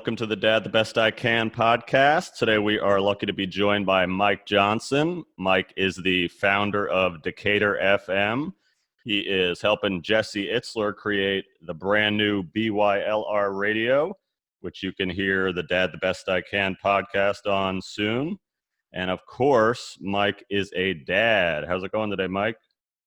welcome to the Dad the Best I Can podcast. Today we are lucky to be joined by Mike Johnson. Mike is the founder of DecaturFM. He is helping Jesse Itzler create the brand new BYLR radio, which you can hear the Dad the Best I Can podcast on soon. And of course, Mike is a dad. How's it going today, Mike?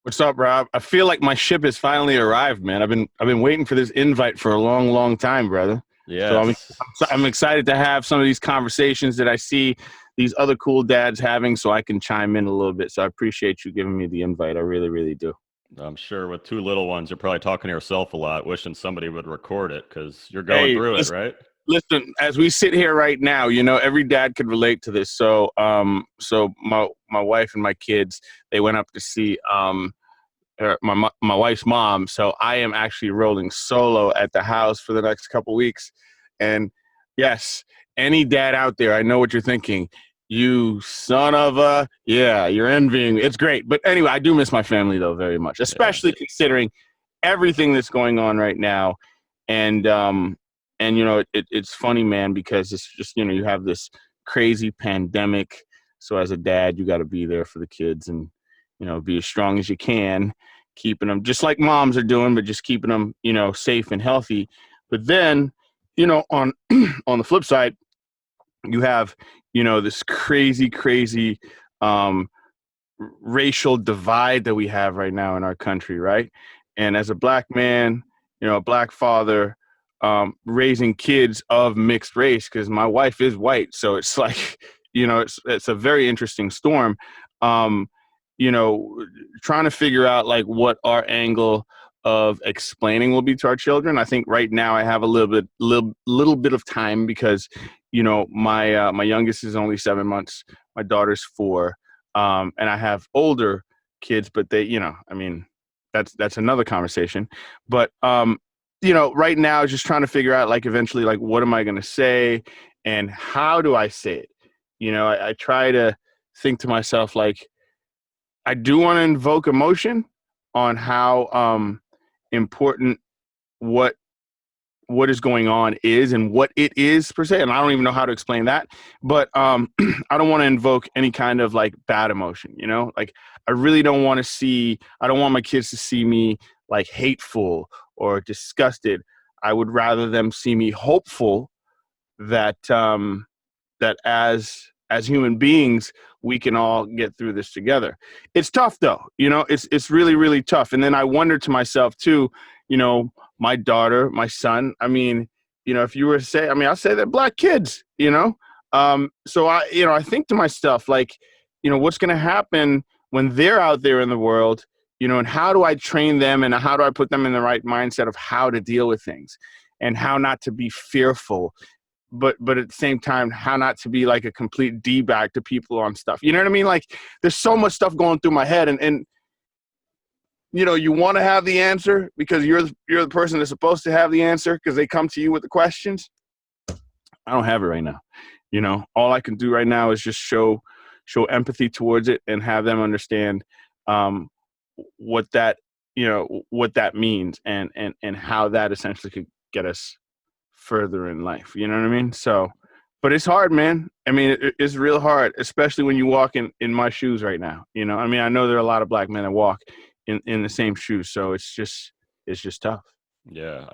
What's up, Rob? I feel like my ship has finally arrived, man. I've been waiting for this invite for a long, long time, brother. Yeah. So I'm excited to have some of these conversations that I see these other cool dads having, so I can chime in a little bit. So I appreciate you giving me the invite. I really, really do. I'm sure with two little ones, you're probably talking to yourself a lot, wishing somebody would record it because you're going through it, right? Listen, as we sit here right now, you know, every dad could relate to this. So, my wife and my kids, they went up to see my wife's mom. So I am actually rolling solo at the house for the next couple weeks. And yes, any dad out there, I know what you're thinking. You son of a, yeah, you're envying. It's great. But anyway, I do miss my family though very much, especially considering everything that's going on right now. And you know, it's funny, man, because it's just, you know, you have this crazy pandemic. So as a dad, you got to be there for the kids and, you know, be as strong as you can, keeping them just like moms are doing, but just keeping them, you know, safe and healthy. But then, you know, on the flip side, you have, you know, this crazy racial divide that we have right now in our country, right? And as a black man, you know, a black father, raising kids of mixed race, because my wife is white, so it's like, you know, it's a very interesting storm. You know, trying to figure out like what our angle of explaining will be to our children. I think right now I have a little bit of time because, you know, my youngest is only 7 months, my daughter's 4, and I have older kids, but they, you know, I mean, that's another conversation. But you know, right now just trying to figure out like eventually like what am I going to say and how do I say it? You know, I try to think to myself like I do want to invoke emotion on how important what is going on is and what it is per se, and I don't even know how to explain that. But I don't want to invoke any kind of like bad emotion. You know, like I really don't want my kids to see me like hateful or disgusted. I would rather them see me hopeful that that as human beings we can all get through this together. It's tough though, you know, it's really, really tough. And then I wonder to myself too, you know, my daughter, my son, I mean, you know, if you were to say, I mean, I'll say they're black kids, you know? So I think to myself, like, you know, what's going to happen when they're out there in the world, you know, and how do I train them and how do I put them in the right mindset of how to deal with things and how not to be fearful, but at the same time, how not to be like a complete D-bag to people on stuff. You know what I mean? Like there's so much stuff going through my head and you know, you want to have the answer because you're the person that's supposed to have the answer because they come to you with the questions. I don't have it right now. You know, all I can do right now is just show empathy towards it and have them understand what that means and how that essentially could get us further in life. You know what I mean? So, but it's hard, man. I mean, it's real hard, especially when you walk in my shoes right now. You know, I mean, I know there are a lot of black men that walk in the same shoes. So it's just tough. Yeah,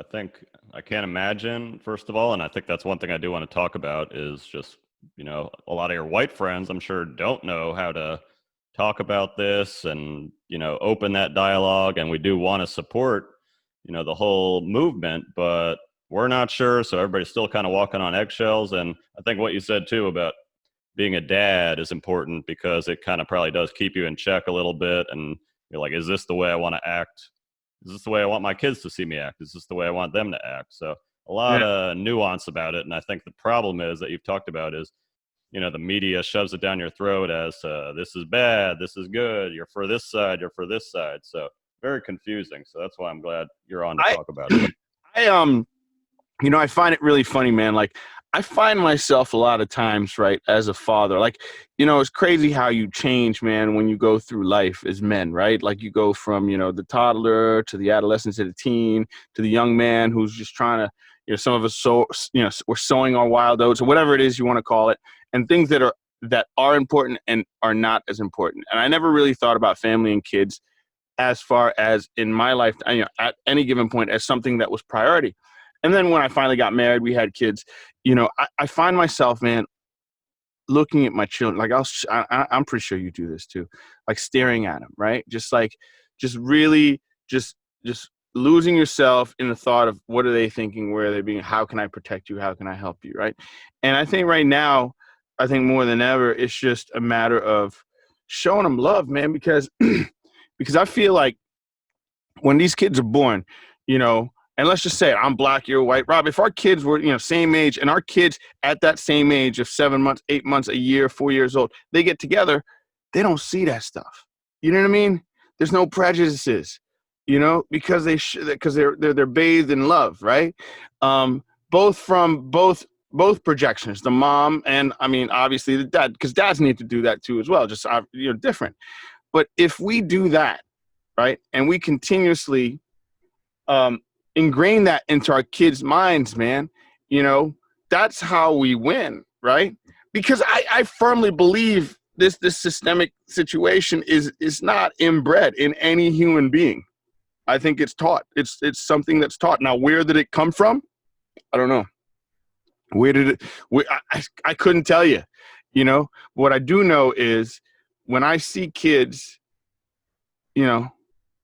I can't imagine, first of all, and I think that's one thing I do want to talk about is just, you know, a lot of your white friends, I'm sure, don't know how to talk about this and, you know, open that dialogue. And we do want to support, you know, the whole movement, but we're not sure. So everybody's still kind of walking on eggshells. And I think what you said too about being a dad is important because it kind of probably does keep you in check a little bit. And you're like, is this the way I want to act? Is this the way I want my kids to see me act? Is this the way I want them to act? So a lot of nuance about it. And I think the problem is that you've talked about is, you know, the media shoves it down your throat as this is bad, this is good, you're for this side, you're for this side. So very confusing. So that's why I'm glad you're on to talk about it. You know, I find it really funny, man. Like I find myself a lot of times, right, as a father, like, you know, it's crazy how you change, man, when you go through life as men, right? Like you go from, you know, the toddler to the adolescent to the teen to the young man who's just trying to, some of us we're sowing our wild oats or whatever it is you want to call it, and things that are important and are not as important. And I never really thought about family and kids as far as in my life, at any given point, as something that was priority. And then when I finally got married, we had kids. I find myself, man, looking at my children, like I'm pretty sure you do this too, like staring at them, right? Just really losing yourself in the thought of what are they thinking, where are they being, how can I protect you, how can I help you, right? And I think right now, I think more than ever, it's just a matter of showing them love, man, because because I feel like when these kids are born, and let's just say I'm black, you're white, Rob, if our kids were, same age, and our kids at that same age of 7 months, 8 months, a year, 4 years old, they get together, they don't see that stuff. You know what I mean? There's no prejudices, because they're bathed in love, right? Both from both projections, the mom and, I mean, obviously the dad, because dads need to do that too as well, just different. But if we do that, right, and we continuously ingrain that into our kids' minds, man, that's how we win, right? Because I firmly believe this systemic situation is not inbred in any human being. I think it's taught. It's something that's taught. Now, where did it come from? I don't know. I couldn't tell you. What I do know is when I see kids,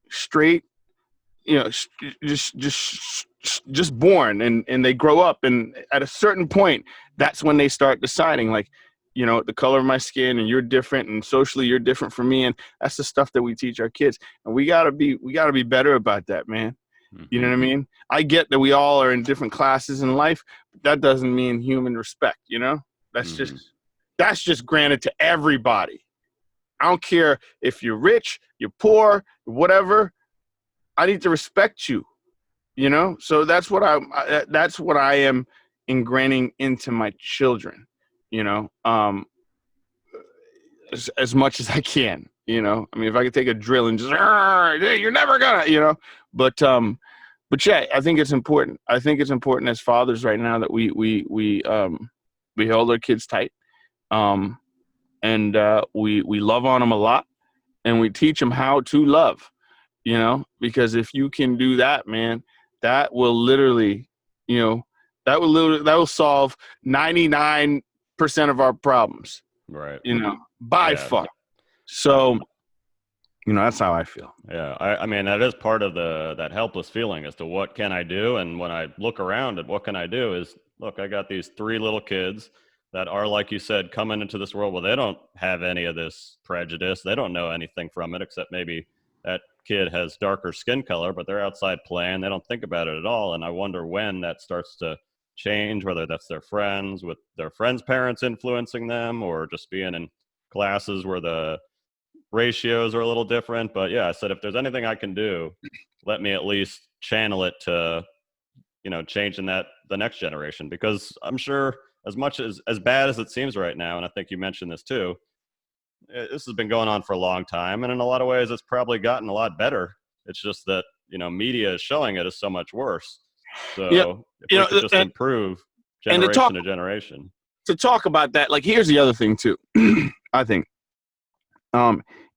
straight, just born and they grow up, and at a certain point, that's when they start deciding, like, the color of my skin, and you're different, and socially you're different from me, and that's the stuff that we teach our kids, and we gotta be better about that, man. You know what I mean? I get that we all are in different classes in life, but that doesn't mean human respect. That's just granted to everybody. I don't care if you're rich, you're poor, whatever. I need to respect you. So that's what I am ingraining into my children. As much as I can. I mean, if I could take a drill and just, you're never gonna, but yeah, I think it's important. I think it's important as fathers right now that we hold our kids tight, and we love on them a lot, and we teach them how to love. Because if you can do that, man, that will literally, that will solve 99% of our problems. Right. By far. So, that's how I feel. Yeah. I mean, that is part of that helpless feeling as to what can I do? And when I look around at what can I do is, look, I got these 3 little kids that are, like you said, coming into this world where they don't have any of this prejudice. They don't know anything from it, except maybe that kid has darker skin color, but they're outside playing. They don't think about it at all. And I wonder when that starts to change, whether that's their friends, with their friends' parents influencing them, or just being in classes where the ratios are a little different. But yeah, I said, if there's anything I can do, let me at least channel it to, changing the next generation, because I'm sure as much as bad as it seems right now, and I think you mentioned this too, this has been going on for a long time, and in a lot of ways it's probably gotten a lot better. It's just that media is showing it as so much worse. So if we could just improve generation to generation. To talk about that, like, here's the other thing too. I think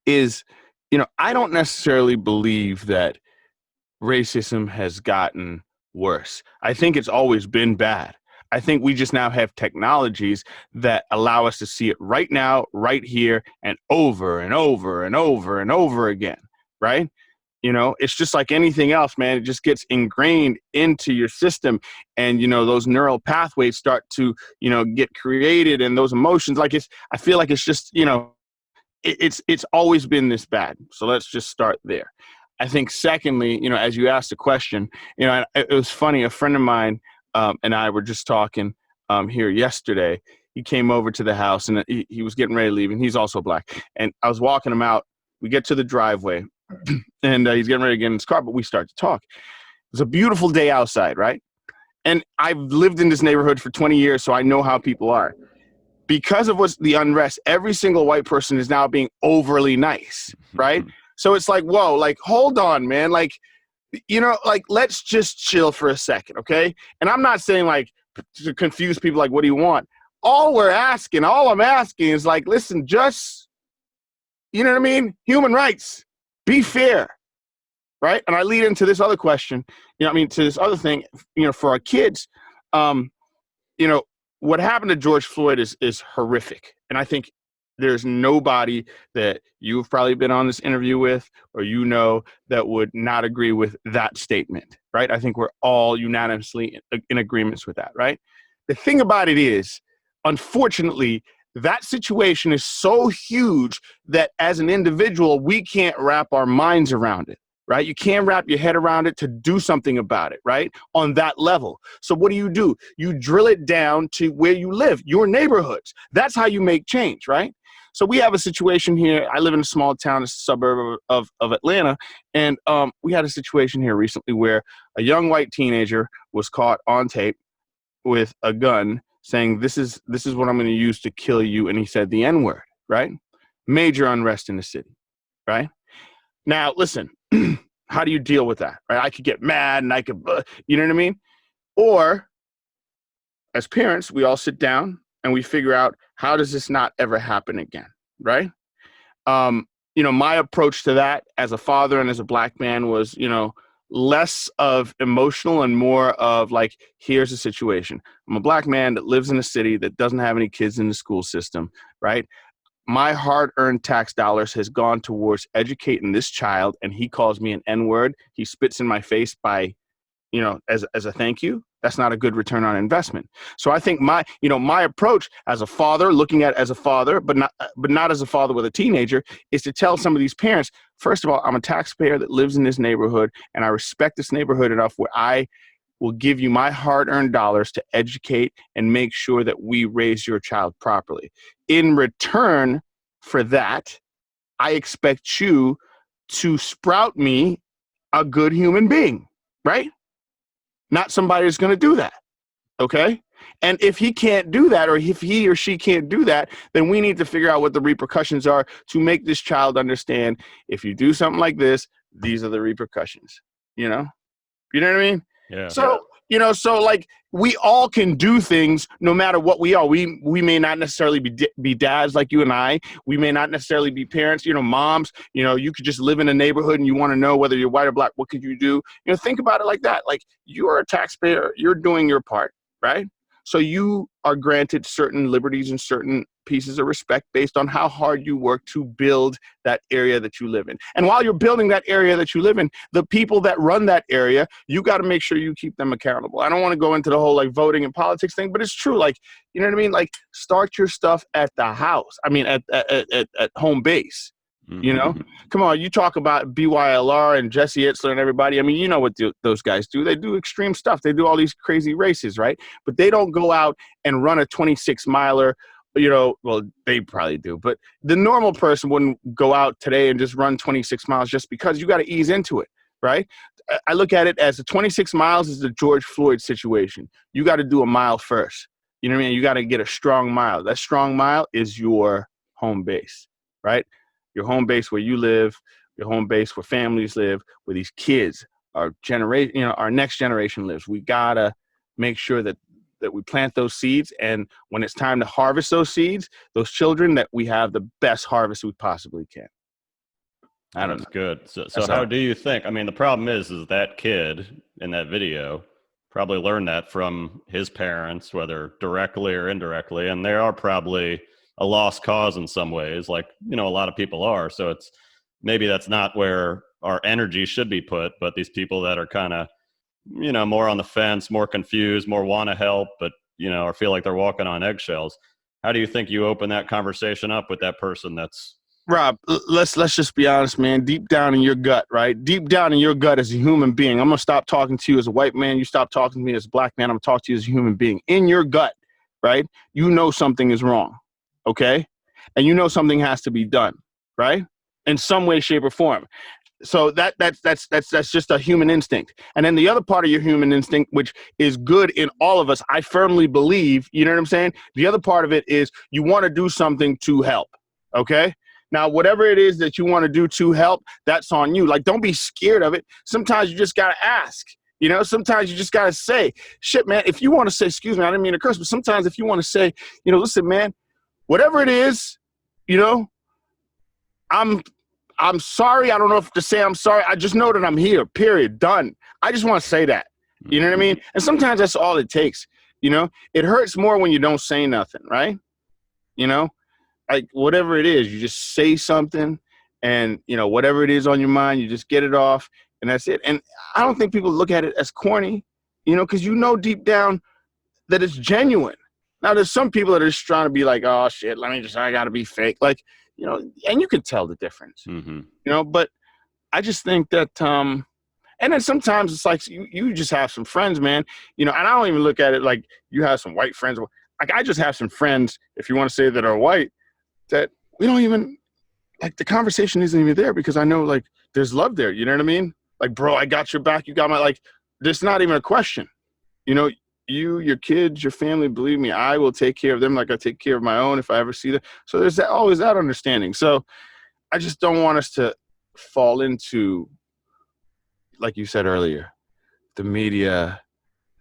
is I don't necessarily believe that racism has gotten worse. I think it's always been bad. I think we just now have technologies that allow us to see it right now, right here, and over and over and over and over again, right? It's just like anything else, man. It just gets ingrained into your system, and, those neural pathways start to, get created, and those emotions, I feel like it's just, it's always been this bad. So let's just start there. I think secondly, as you asked the question, it was funny. A friend of mine and I were just talking here yesterday. He came over to the house, and he was getting ready to leave, and he's also black. And I was walking him out. We get to the driveway, and he's getting ready to get in his car, but we start to talk. It's a beautiful day outside, right? And I've lived in this neighborhood for 20 years, so I know how people are. Because of what's the unrest, every single white person is now being overly nice, right? So it's like, whoa, like, hold on, man. Like, like, let's just chill for a second, okay? And I'm not saying, like, to confuse people, like, what do you want? All I'm asking is, like, listen, just, you know what I mean? Human rights, be fair, right? And I lead into this other question, to this other thing, for our kids, you know, what happened to George Floyd is horrific. And I think there's nobody that you've probably been on this interview with, or that would not agree with that statement, right? I think we're all unanimously in agreements with that, right? The thing about it is, unfortunately, that situation is so huge that as an individual, we can't wrap our minds around it, right? You can't wrap your head around it to do something about it, right? On that level. So what do? You drill it down to where you live, your neighborhoods. That's how you make change, right? So we have a situation here. I live in a small town, a suburb of Atlanta. And we had a situation here recently where a young white teenager was caught on tape with a gun saying, this is what I'm going to use to kill you. And he said the N-word, right? Major unrest in the city, right? Now, listen, how do you deal with that, right? I could get mad and I could, you know what I mean? Or as parents, we all sit down and we figure out, how does this not ever happen again, right? My approach to that as a father and as a black man was, less of emotional and more of like, here's the situation. I'm a black man that lives in a city that doesn't have any kids in the school system, right? My hard-earned tax dollars has gone towards educating this child, and he calls me an N-word. He spits in my face by, as a thank you. That's not a good return on investment. So I think my approach as a father, looking at it as a father, but not as a father with a teenager, is to tell some of these parents, first of all, I'm a taxpayer that lives in this neighborhood, and I respect this neighborhood enough where I will give you my hard-earned dollars to educate and make sure that we raise your child properly. In return for that, I expect you to sprout me a good human being, right? Not somebody who's going to do that, okay? And if he can't do that, or if he or she can't do that, then we need to figure out what the repercussions are to make this child understand, if you do something like this, these are the repercussions, You know what I mean? Yeah. So, so like, we all can do things no matter what we are. We may not necessarily be dads like you and I. We may not necessarily be parents, moms. You could just live in a neighborhood and you want to know whether you're white or black. What could you do? Think about it like that. Like, you are a taxpayer. You're doing your part, right? So you are granted certain liberties and certain pieces of respect based on how hard you work to build that area that you live in. And while you're building that area that you live in, the people that run that area, you got to make sure you keep them accountable. I don't want to go into the whole like voting and politics thing, but it's true. Like, you know what I mean? Like, start your stuff at the house. I mean, at home base. Come on, you talk about BYLR and Jesse Itzler and everybody. I mean, you know what those guys do. They do extreme stuff. They do all these crazy races, right? But they don't go out and run a 26-miler. Well, they probably do. But the normal person wouldn't go out today and just run 26 miles just because. You got to ease into it, right? I look at it as the 26 miles is the George Floyd situation. You got to do a mile first. You know what I mean? You got to get a strong mile. That strong mile is your home base, right? Your home base where you live, your home base where families live, where these kids, our next generation lives. We gotta make sure that we plant those seeds, and when it's time to harvest those seeds, those children, that we have the best harvest we possibly can. I don't know. Good. So how do you think? I mean, the problem is that kid in that video probably learned that from his parents, whether directly or indirectly, and they are probably a lost cause in some ways, like, a lot of people are. So maybe that's not where our energy should be put, but these people that are kind of, more on the fence, more confused, more want to help, but, or feel like they're walking on eggshells. How do you think you open that conversation up with that person that's... Rob, let's just be honest, man. Deep down in your gut, right? Deep down in your gut as a human being, I'm going to stop talking to you as a white man. You stop talking to me as a black man. I'm going to talk to you as a human being. In your gut, right? Something is wrong. Okay. And something has to be done, right? In some way, shape, or form. So that's just a human instinct. And then the other part of your human instinct, which is good in all of us, I firmly believe, you know what I'm saying? The other part of it is you want to do something to help. Okay. Now, whatever it is that you want to do to help, that's on you. Like, don't be scared of it. Sometimes you just got to ask. You know, sometimes you just got to say, shit, man, if you want to say, excuse me, I didn't mean to curse, but sometimes if you want to say, you know, listen, man, whatever it is, you know, I'm sorry. I don't know if to say I'm sorry. I just know that I'm here, period, done. I just want to say that. You know what I mean? And sometimes that's all it takes. You know, it hurts more when you don't say nothing, right? You know, like whatever it is, you just say something and, you know, whatever it is on your mind, you just get it off and that's it. And I don't think people look at it as corny, you know, because you know deep down that it's genuine. Now, there's some people that are just trying to be like, oh, shit, I got to be fake. Like, you know, and you can tell the difference, you know, but I just think that, and then sometimes it's like you just have some friends, man, you know, and I don't even look at it like you have some white friends. Like I just have some friends, if you want to say that are white, that we don't even, like the conversation isn't even there because I know like there's love there. You know what I mean? Like, bro, I got your back. You got my, like, there's not even a question. You know, you, your kids, your family, believe me, I will take care of them like I take care of my own if I ever see them. So there's always that understanding. So I just don't want us to fall into, like you said earlier, the media,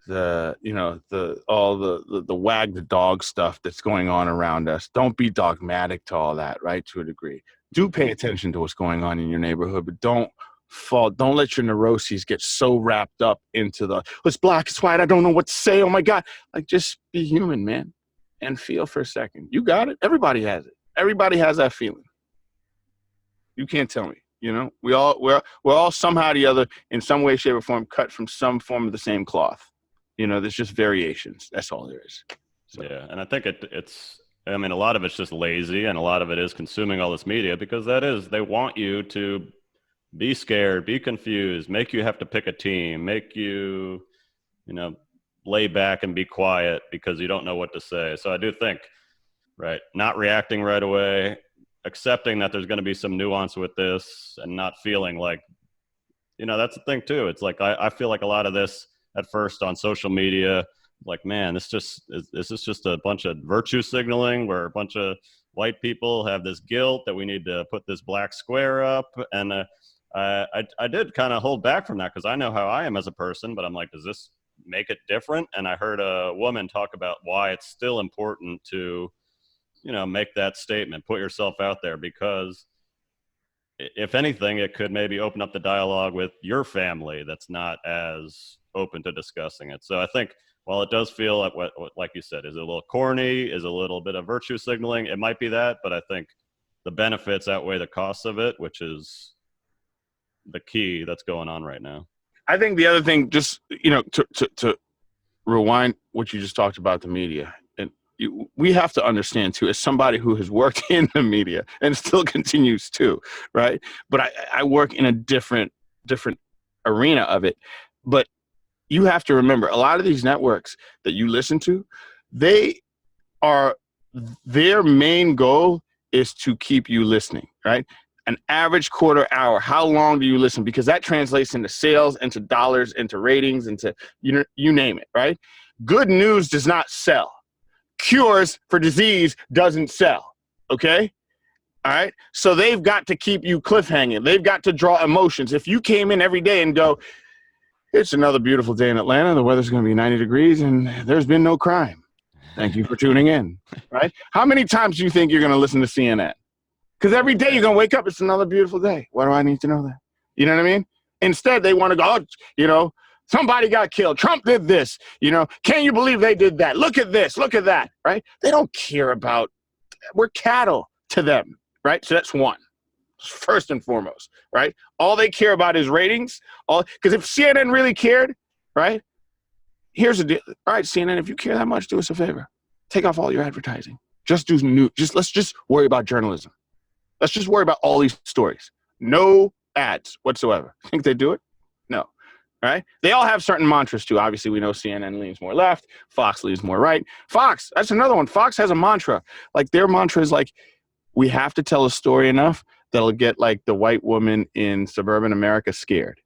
all the wag the dog stuff that's going on around us. Don't be dogmatic to all that, right? To a degree. Do pay attention to what's going on in your neighborhood, but don't let your neuroses get so wrapped up into it's black, it's white, I don't know what to say. Oh my God. Like, just be human, man, and feel for a second. You got it. Everybody has it. Everybody has that feeling. You can't tell me. You know, we're all somehow or the other, in some way, shape, or form, cut from some form of the same cloth. You know, there's just variations. That's all there is. So. Yeah, and I think it's. I mean, a lot of it's just lazy, and a lot of it is consuming all this media because they want you to be scared, be confused, make you have to pick a team, make you, you know, lay back and be quiet because you don't know what to say. So I do think, right, not reacting right away, accepting that there's going to be some nuance with this and not feeling like, you know, that's the thing too. It's like, I feel like a lot of this at first on social media, like, man, this is just a bunch of virtue signaling where a bunch of white people have this guilt that we need to put this black square up. And I did kind of hold back from that because I know how I am as a person, but I'm like, does this make it different? And I heard a woman talk about why it's still important to, you know, make that statement, put yourself out there, because if anything, it could maybe open up the dialogue with your family that's not as open to discussing it. So I think while it does feel like what like you said, is a little corny, is a little bit of virtue signaling, it might be that, but I think the benefits outweigh the costs of it, which is the key that's going on right now. I think the other thing, just, you know, to rewind what you just talked about, the media, and we have to understand too, as somebody who has worked in the media and still continues to, right? But I work in a different arena of it. But you have to remember, a lot of these networks that you listen to, their main goal is to keep you listening, right? An average quarter hour. How long do you listen? Because that translates into sales, into dollars, into ratings, into you name it, right? Good news does not sell. Cures for disease doesn't sell, okay? All right? So they've got to keep you cliffhanging. They've got to draw emotions. If you came in every day and go, it's another beautiful day in Atlanta, the weather's going to be 90 degrees, and there's been no crime. Thank you for tuning in, right? How many times do you think you're going to listen to CNN? Because every day you're going to wake up, it's another beautiful day. Why do I need to know that? You know what I mean? Instead, they want to go, oh, you know, somebody got killed. Trump did this. You know, can you believe they did that? Look at this. Look at that, right? They don't care about, we're cattle to them, right? So that's one, first and foremost, right? All they care about is ratings. Because if CNN really cared, right? Here's the deal. All right, CNN, if you care that much, do us a favor. Take off all your advertising. Just do news. Let's just worry about journalism. Let's just worry about all these stories. No ads whatsoever. Think they do it? No. All right? They all have certain mantras too. Obviously, we know CNN leans more left. Fox leans more right. Fox, that's another one. Fox has a mantra. Like, their mantra is like, we have to tell a story enough that'll get like the white woman in suburban America scared.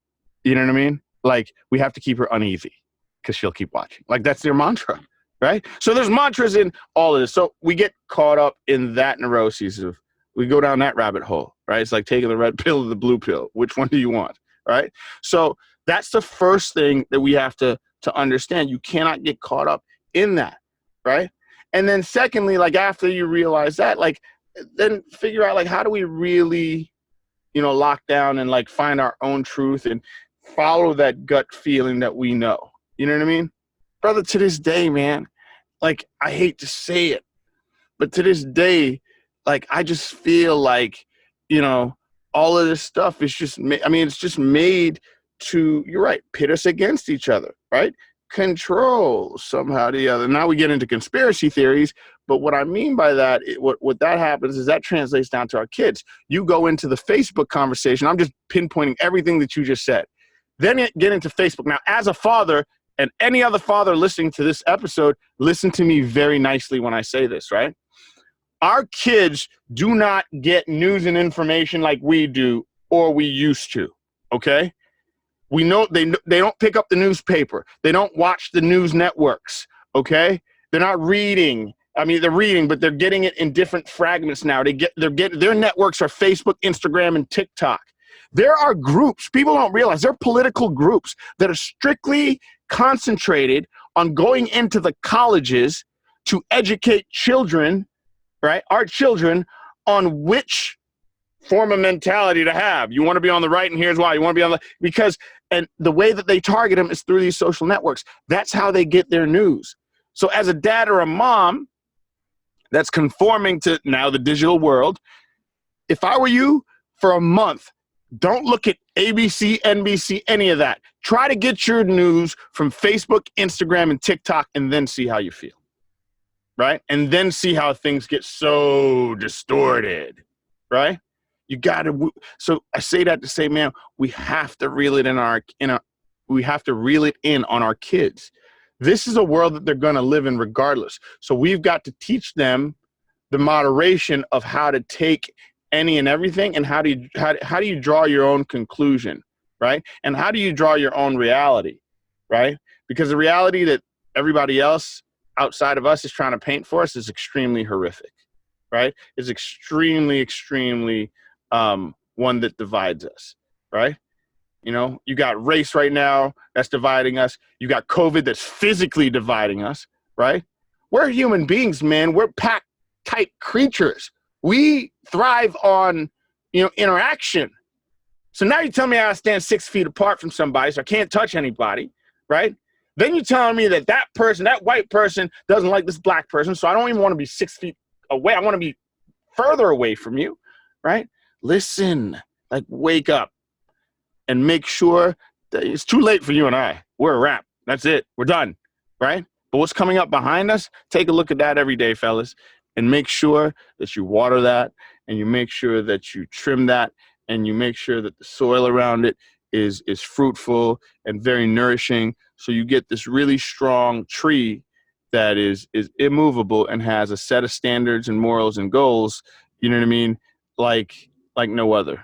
You know what I mean? Like, we have to keep her uneasy because she'll keep watching. Like, that's their mantra, right? So there's mantras in all of this. So we get caught up in that neuroses of We go down that rabbit hole, right? It's like taking the red pill or the blue pill. Which one do you want, right? So that's the first thing that we have to understand. You cannot get caught up in that, right? And then secondly, like after you realize that, like then figure out like how do we really, lock down and like find our own truth and follow that gut feeling that we know. You know what I mean? Brother, to this day, man, like I hate to say it, but to this day, like I just feel like, all of this stuff is just, it's just made to, you're right, pit us against each other, right? Control somehow the other. Now we get into conspiracy theories, but what I mean by that, what that happens is that translates down to our kids. You go into the Facebook conversation. I'm just pinpointing everything that you just said. Then get into Facebook. Now, as a father and any other father listening to this episode, listen to me very nicely when I say this, right? Our kids do not get news and information like we do or we used to, okay? We know they don't pick up the newspaper. They don't watch the news networks, okay? They're not reading. They're reading, but they're getting it in different fragments now. Their networks are Facebook, Instagram, and TikTok. There are groups, people don't realize, there are political groups that are strictly concentrated on going into the colleges to educate children, right? Our children on which form of mentality to have. You want to be on the right, and here's why. You want to be on the, and the way that they target them is through these social networks. That's how they get their news. So as a dad or a mom that's conforming to now the digital world, if I were you, for a month, don't look at ABC, NBC, any of that. Try to get your news from Facebook, Instagram, and TikTok, and then see how you feel, right? And then see how things get so distorted, right? You got to. So I say that to say, man, we have to reel it we have to reel it in on our kids. This is a world that they're going to live in regardless. So we've got to teach them the moderation of how to take any and everything, and how do you draw your own conclusion, right? And how do you draw your own reality, right? Because the reality that everybody else outside of us is trying to paint for us is extremely horrific, right? It's extremely, extremely one that divides us, right? You got race right now that's dividing us. You got COVID that's physically dividing us, right? We're human beings, man. We're pack-type creatures. We thrive on, interaction. So now you tell me I stand 6 feet apart from somebody, so I can't touch anybody, right? Then you're telling me that person, that white person, doesn't like this black person, so I don't even want to be 6 feet away. I want to be further away from you, right? Listen, like wake up and make sure that it's too late for you and I. We're a wrap. That's it. We're done, right? But what's coming up behind us, take a look at that every day, fellas, and make sure that you water that, and you make sure that you trim that, and you make sure that the soil around it is fruitful and very nourishing, so you get this really strong tree that is immovable and has a set of standards and morals and goals, you know what I mean, like no other.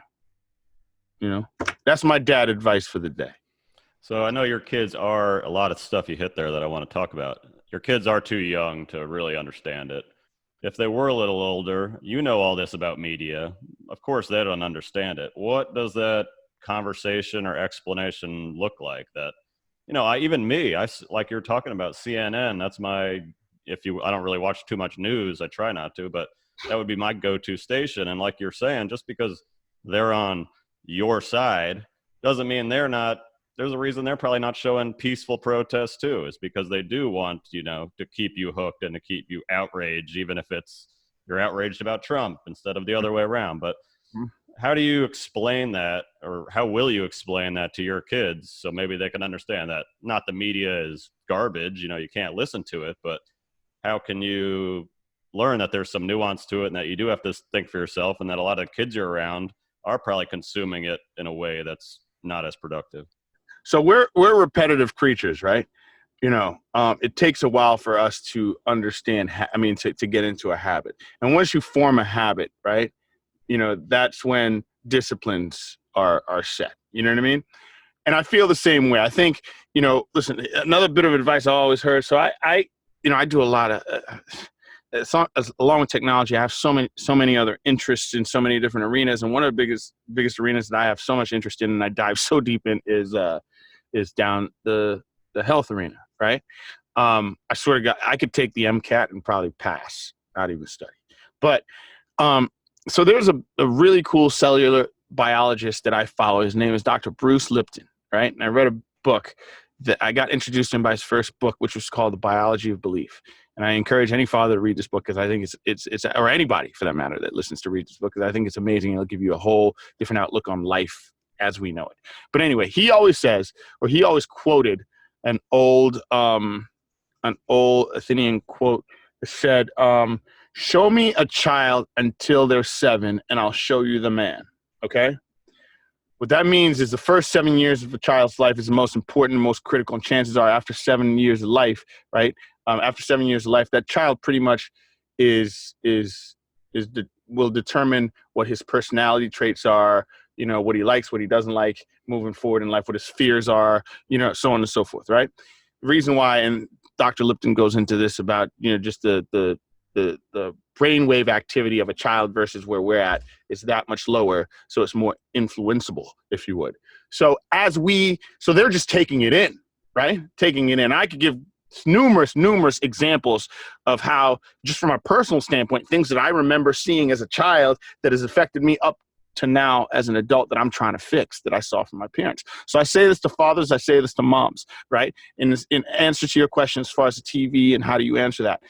That's my dad advice for the day. So I know your kids are, a lot of stuff you hit there that I want to talk about. Your kids are too young to really understand it. If they were a little older, all this about media. Of course, they don't understand it. What does that conversation or explanation look like? That, even me, like you're talking about CNN, that's I don't really watch too much news. I try not to, but that would be my go-to station. And like you're saying, just because they're on your side doesn't mean they're not. There's a reason they're probably not showing peaceful protests too. Is because they do want, to keep you hooked and to keep you outraged, even if you're outraged about Trump instead of the other way around. But how do you explain that, or how will you explain that to your kids so maybe they can understand that not the media is garbage, you can't listen to it, but how can you learn that there's some nuance to it and that you do have to think for yourself, and that a lot of kids you're around are probably consuming it in a way that's not as productive? So we're repetitive creatures, right? It takes a while for us to understand, to get into a habit. And once you form a habit, right, that's when disciplines are set. You know what I mean? And I feel the same way. I think, listen, another bit of advice I always heard. So I do a lot of, along with technology, I have so many other interests in so many different arenas. And one of the biggest arenas that I have so much interest in and I dive so deep in is down the health arena, right? I swear to God, I could take the MCAT and probably pass, not even study. But so there's a really cool cellular biologist that I follow. His name is Dr. Bruce Lipton, right? And I read a book that I got introduced to him by his first book, which was called The Biology of Belief. And I encourage any father to read this book because I think it's or anybody for that matter that listens to read this book because I think it's amazing. It'll give you a whole different outlook on life as we know it. But anyway, he always quoted an old Athenian quote that said, "Show me a child until they're 7 and I'll show you the man." Okay? What that means is the first 7 years of a child's life is the most important, most critical, and chances are after 7 years of life, right? After 7 years of life, that child pretty much will determine what his personality traits are, what he likes, what he doesn't like moving forward in life, what his fears are, so on and so forth, right? The reason why, and Dr. Lipton goes into this about, just the brainwave activity of a child versus where we're at is that much lower. So it's more influenceable, if you would. So they're just taking it in, right? Taking it in. I could give numerous examples of how, just from a personal standpoint, things that I remember seeing as a child that has affected me up to now as an adult that I'm trying to fix that I saw from my parents. So I say this to fathers, I say this to moms, right? In answer to your question as far as the TV and how do you answer that,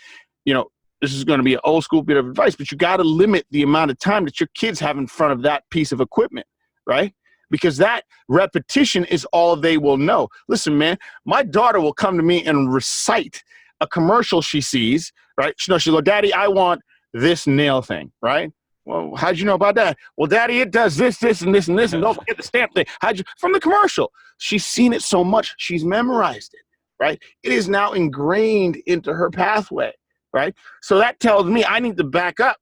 this is going to be an old school bit of advice, but you got to limit the amount of time that your kids have in front of that piece of equipment, right? Because that repetition is all they will know. Listen, man, my daughter will come to me and recite a commercial she sees, right? She'll go, "Daddy, I want this nail thing," right? Well, how'd you know about that? Well, Daddy, it does this, and this, and this, and don't forget the stamp thing. From the commercial. She's seen it so much, she's memorized it, right? It is now ingrained into her pathway. Right. So that tells me I need to back up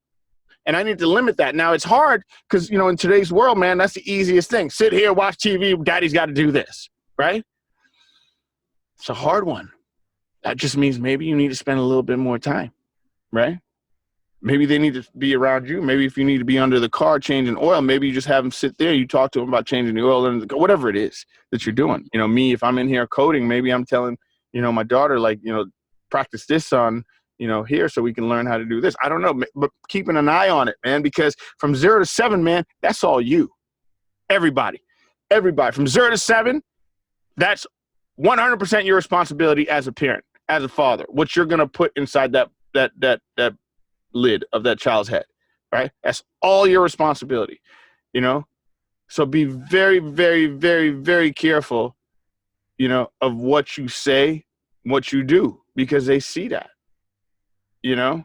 and I need to limit that. Now it's hard because, in today's world, man, that's the easiest thing. Sit here, watch TV. Daddy's got to do this. Right. It's a hard one. That just means maybe you need to spend a little bit more time. Right. Maybe they need to be around you. Maybe if you need to be under the car changing oil, maybe you just have them sit there. You talk to them about changing the oil and whatever it is that you're doing. Me, if I'm in here coding, maybe I'm telling, my daughter, practice this on, here so we can learn how to do this. I don't know, but keeping an eye on it, man, because from 0 to 7, man, that's all you. Everybody from 0 to 7, that's 100% your responsibility as a parent, as a father, what you're going to put inside that lid of that child's head, right? That's all your responsibility, So be very, very, very, very careful, of what you say, what you do, because they see that. I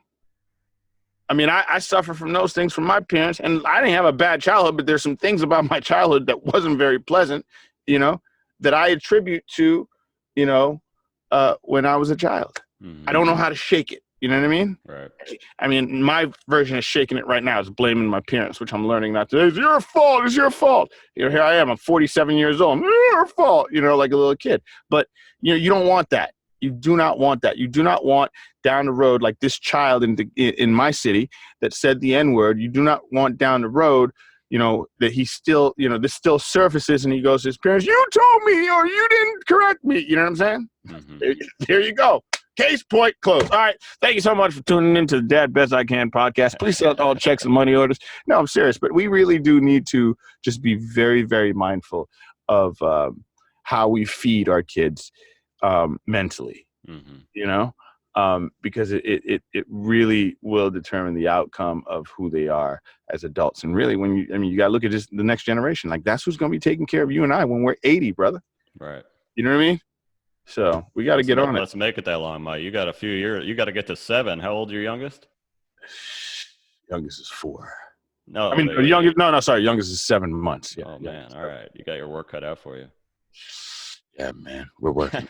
mean, I suffer from those things from my parents, and I didn't have a bad childhood, but there's some things about my childhood that wasn't very pleasant, that I attribute to, when I was a child. Mm-hmm. I don't know how to shake it. You know what I mean? Right. I mean, my version of shaking it right now is blaming my parents, which I'm learning not to. It's your fault. It's your fault. Here I am. I'm 47 years old. It's your fault. Like a little kid. But, you don't want that. You do not want that. You do not want down the road, like this child in my city that said the N-word. You do not want down the road, that he still, this still surfaces and he goes to his parents, "You told me or you didn't correct me." You know what I'm saying? Mm-hmm. There you go. Case point closed. All right. Thank you so much for tuning in to the Dad Best I Can podcast. Please send all checks and money orders. No, I'm serious, but we really do need to just be very, very mindful of how we feed our kids mentally, because it really will determine the outcome of who they are as adults. And really, you got to look at the next generation. Like, that's who's going to be taking care of you and I when we're 80, brother. Right. You know what I mean? So we got to get on it. Let's make it that long, Mike. You got a few years. You got to get to 7. How old is your youngest? Youngest is 4. No, youngest. No, sorry. Youngest is 7 months. Yeah. Oh man. All right. You got your work cut out for you. Yeah, man. We're working.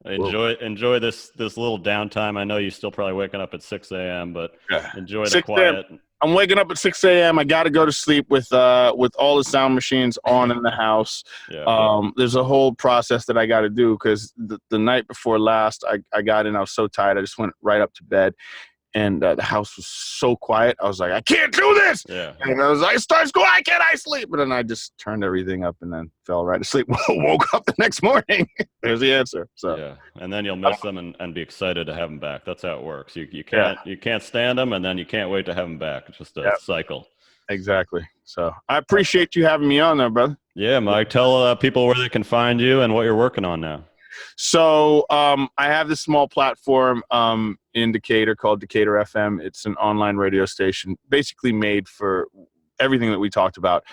Enjoy this little downtime. I know you're still probably waking up at 6 a.m., but enjoy the quiet. I'm waking up at 6 a.m. I got to go to sleep with all the sound machines on in the house. Yeah. There's a whole process that I got to do because the night before last, I got in. I was so tired. I just went right up to bed. and the house was so quiet. I was like, I can't do this. Yeah. And I was like, start school. Why can't I sleep? But then I just turned everything up and then fell right asleep. Woke up the next morning. There's the answer. So yeah, and then you'll miss them and be excited to have them back. That's how it works. You can't stand them, and then you can't wait to have them back. It's just a cycle. Exactly. So I appreciate you having me on there, brother. Yeah, Mike. Tell people where they can find you and what you're working on now. So I have this small platform in Decatur called DecaturFM. It's an online radio station basically made for everything that we talked about.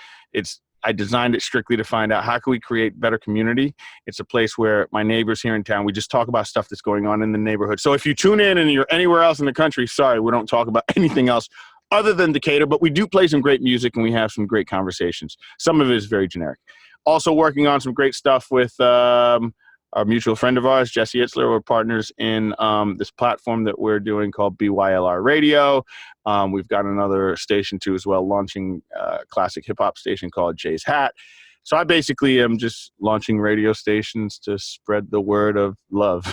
I designed it strictly to find out how can we create better community. It's a place where my neighbors here in town, we just talk about stuff that's going on in the neighborhood. So if you tune in and you're anywhere else in the country, sorry, we don't talk about anything else other than Decatur, but we do play some great music and we have some great conversations. Some of it is very generic. Also working on some great stuff with our mutual friend of ours, Jesse Itzler. We're partners in this platform that we're doing called BYLR Radio. We've got another station too as well, launching a classic hip hop station called Jay's Hat. So I basically am just launching radio stations to spread the word of love.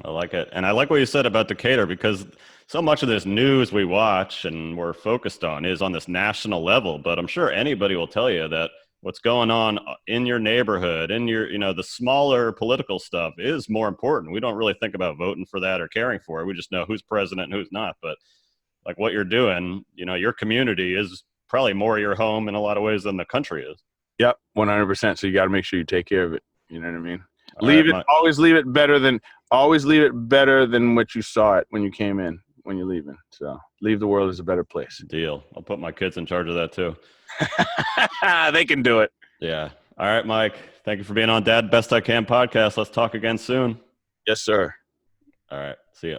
I like it. And I like what you said about Decatur, because so much of this news we watch and we're focused on is on this national level. But I'm sure anybody will tell you that what's going on in your neighborhood, in your, the smaller political stuff is more important. We don't really think about voting for that or caring for it. We just know who's president and who's not. But like what you're doing, your community is probably more your home in a lot of ways than the country is. Yep, 100%. So you got to make sure you take care of it. You know what I mean? Always leave it better than what you saw it when you came in, when you're leaving. So leave the world as a better place. Deal. I'll put my kids in charge of that too. They can do it. Yeah. All right, Mike. Thank you for being on Dad Best I Can podcast. Let's talk again soon. Yes, sir. All right. See ya.